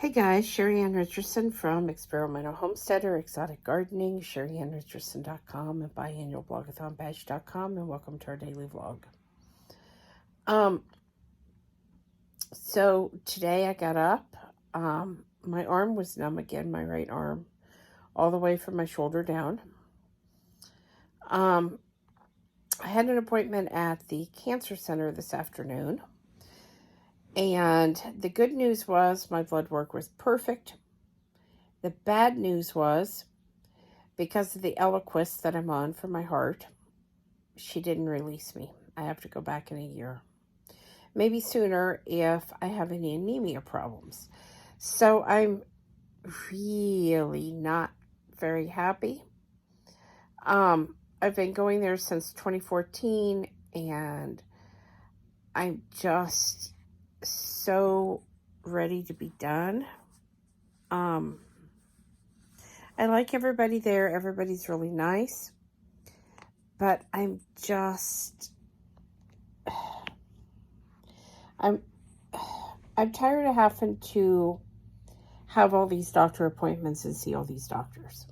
Hey guys, Sheri and Richerson from Experimental Homesteader, Exotic Gardening, SheriandRicherson.com, and biannualblogathonbadge.com, and welcome to our daily vlog. So today I got up, my arm was numb again, my right arm, all the way from my shoulder down. I had an appointment at the cancer center this afternoon. And the good news was my blood work was perfect. The bad news was, because of the Eliquis that I'm on for my heart, she didn't release me. I have to go back in a year. Maybe sooner if I have any anemia problems. So I'm really not very happy. I've been going there since 2014, and I'm just so ready to be done. I like everybody there. Everybody's really nice. But I'm tired of having to have all these doctor appointments and see all these doctors.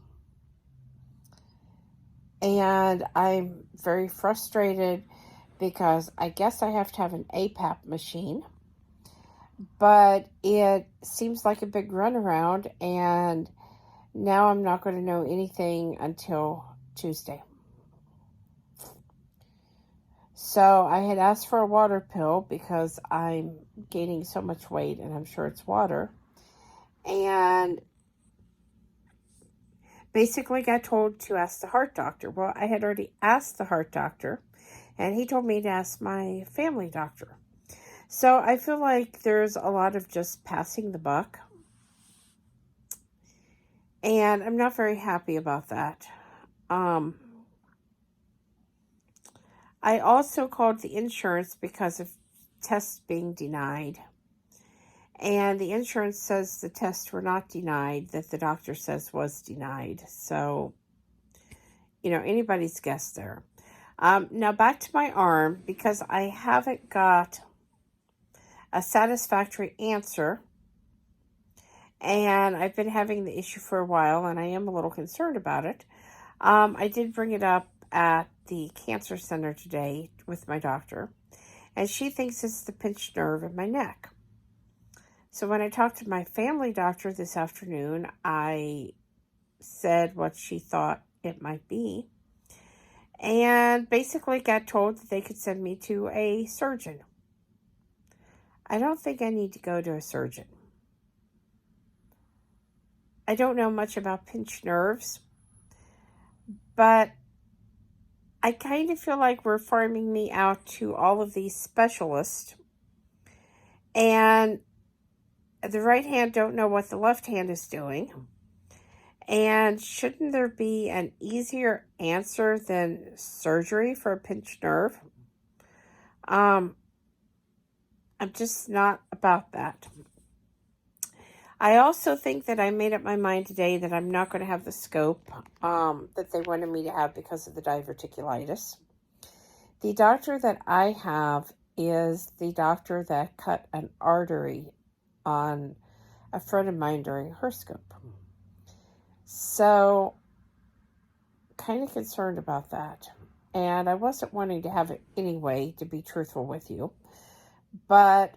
And I'm very frustrated because I guess I have to have an APAP machine. But it seems like a big runaround, and now I'm not going to know anything until Tuesday. So I had asked for a water pill because I'm gaining so much weight, and I'm sure it's water. And basically got told to ask the heart doctor. Well, I had already asked the heart doctor, and he told me to ask my family doctor. So I feel like there's a lot of just passing the buck. And I'm not very happy about that. I also called the insurance because of tests being denied. And the insurance says the tests were not denied, that the doctor says was denied. So, anybody's guess there. Now back to my arm, because I haven't got a satisfactory answer. And I've been having the issue for a while, and I am a little concerned about it. I did bring it up at the cancer center today with my doctor, and she thinks it's the pinched nerve in my neck. So when I talked to my family doctor this afternoon, I said what she thought it might be, and basically got told that they could send me to a surgeon. I don't think I need to go to a surgeon. I don't know much about pinched nerves, but I kind of feel like we're farming me out to all of these specialists, and the right hand don't know what the left hand is doing. And shouldn't there be an easier answer than surgery for a pinched nerve? I'm just not about that. I also think that I made up my mind today that I'm not going to have the scope that they wanted me to have because of the diverticulitis. The doctor that I have is the doctor that cut an artery on a friend of mine during her scope. So, kind of concerned about that. And I wasn't wanting to have it anyway, to be truthful with you. But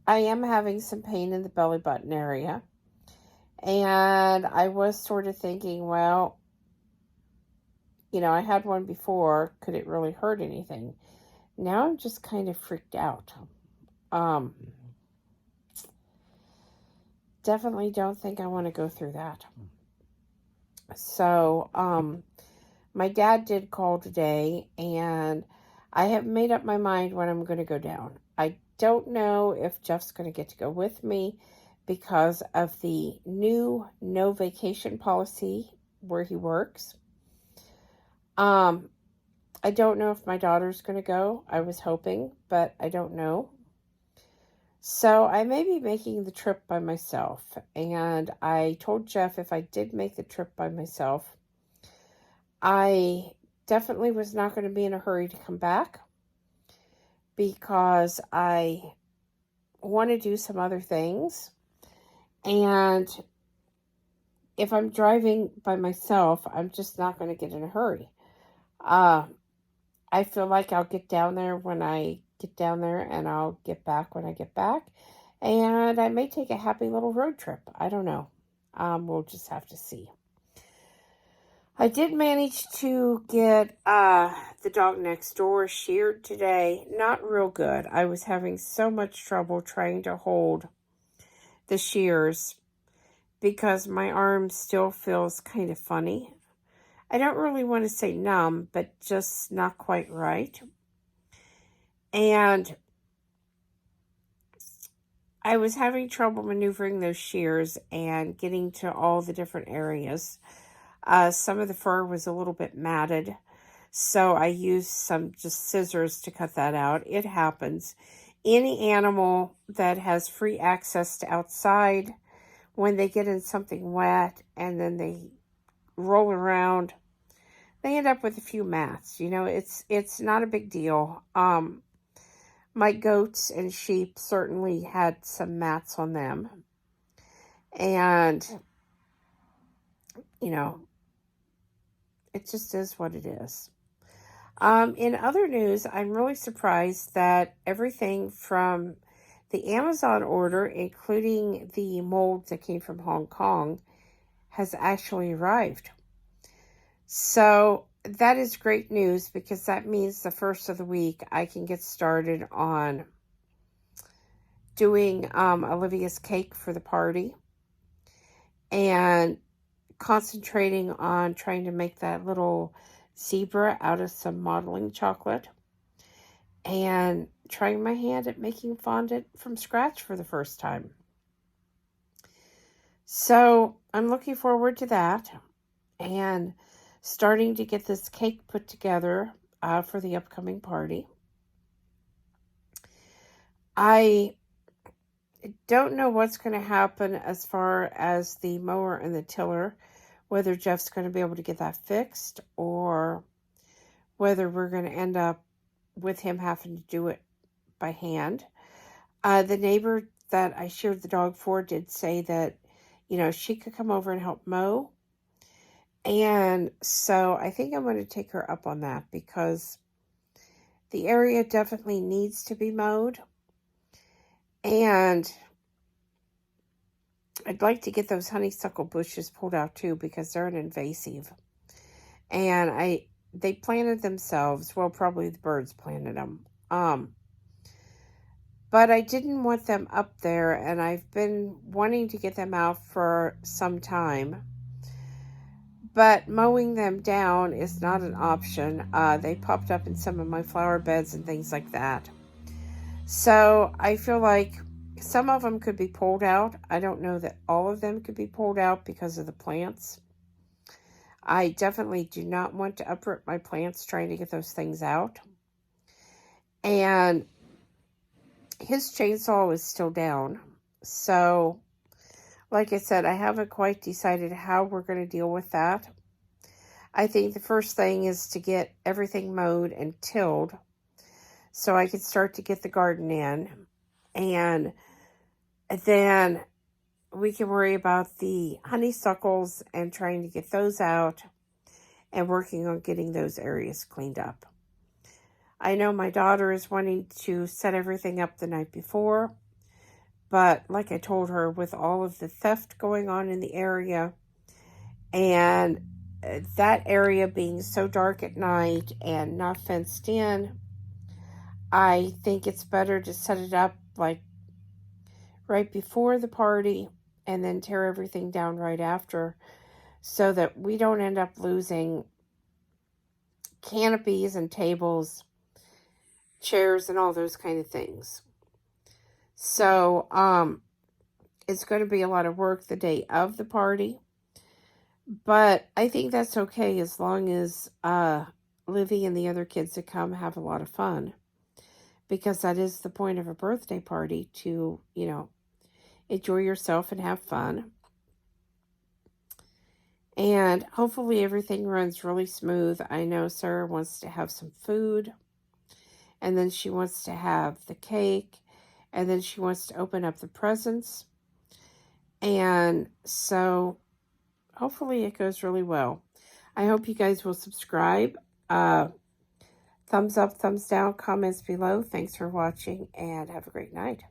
I am having some pain in the belly button area. And I was sort of thinking, well, I had one before. Could it really hurt anything? Now I'm just kind of freaked out. Definitely don't think I want to go through that. So, my dad did call today, and I have made up my mind when I'm going to go down. I don't know if Jeff's going to get to go with me because of the new no vacation policy where he works. I don't know if my daughter's going to go. I was hoping, but I don't know. So I may be making the trip by myself. And I told Jeff if I did make the trip by myself, I definitely was not going to be in a hurry to come back because I want to do some other things. And if I'm driving by myself, I'm just not going to get in a hurry. I feel like I'll get down there when I get down there, and I'll get back when I get back. And I may take a happy little road trip. I don't know. We'll just have to see. I did manage to get the dog next door sheared today. Not real good. I was having so much trouble trying to hold the shears because my arm still feels kind of funny. I don't really want to say numb, but just not quite right. And I was having trouble maneuvering those shears and getting to all the different areas. Some of the fur was a little bit matted, so I used some just scissors to cut that out. It happens. Any animal that has free access to outside, when they get in something wet and then they roll around, they end up with a few mats. You know, it's not a big deal. My goats and sheep certainly had some mats on them. And, you know, it just is what it is. In other news, I'm really surprised that everything from the Amazon order, including the molds that came from Hong Kong, has actually arrived. So that is great news, because that means the first of the week I can get started on doing Olivia's cake for the party and concentrating on trying to make that little zebra out of some modeling chocolate and trying my hand at making fondant from scratch for the first time. So I'm looking forward to that and starting to get this cake put together for the upcoming party. I don't know what's going to happen as far as the mower and the tiller, whether Jeff's going to be able to get that fixed or whether we're going to end up with him having to do it by hand. The neighbor that I sheared the dog for did say that, you know, she could come over and help mow. And so I think I'm going to take her up on that, because the area definitely needs to be mowed. And I'd like to get those honeysuckle bushes pulled out too, because they're an invasive. And they planted themselves. Well, probably the birds planted them. But I didn't want them up there, and I've been wanting to get them out for some time. But mowing them down is not an option. They popped up in some of my flower beds and things like that. So I feel like some of them could be pulled out. I don't know that all of them could be pulled out because of the plants. I definitely do not want to uproot my plants trying to get those things out. And his chainsaw is still down. So, like I said, I haven't quite decided how we're going to deal with that. I think the first thing is to get everything mowed and tilled so I can start to get the garden in. And then we can worry about the honeysuckles and trying to get those out and working on getting those areas cleaned up. I know my daughter is wanting to set everything up the night before, but like I told her, with all of the theft going on in the area and that area being so dark at night and not fenced in, I think it's better to set it up like right before the party and then tear everything down right after, so that we don't end up losing canopies and tables, chairs, and all those kind of things. So it's going to be a lot of work the day of the party, but I think that's okay as long as Livy and the other kids that come have a lot of fun, because that is the point of a birthday party, to, you know, enjoy yourself and have fun. And hopefully everything runs really smooth. I know Sarah wants to have some food, and then she wants to have the cake, and then she wants to open up the presents. And so hopefully it goes really well. I hope you guys will subscribe. Thumbs up, thumbs down, comments below. Thanks for watching, and have a great night.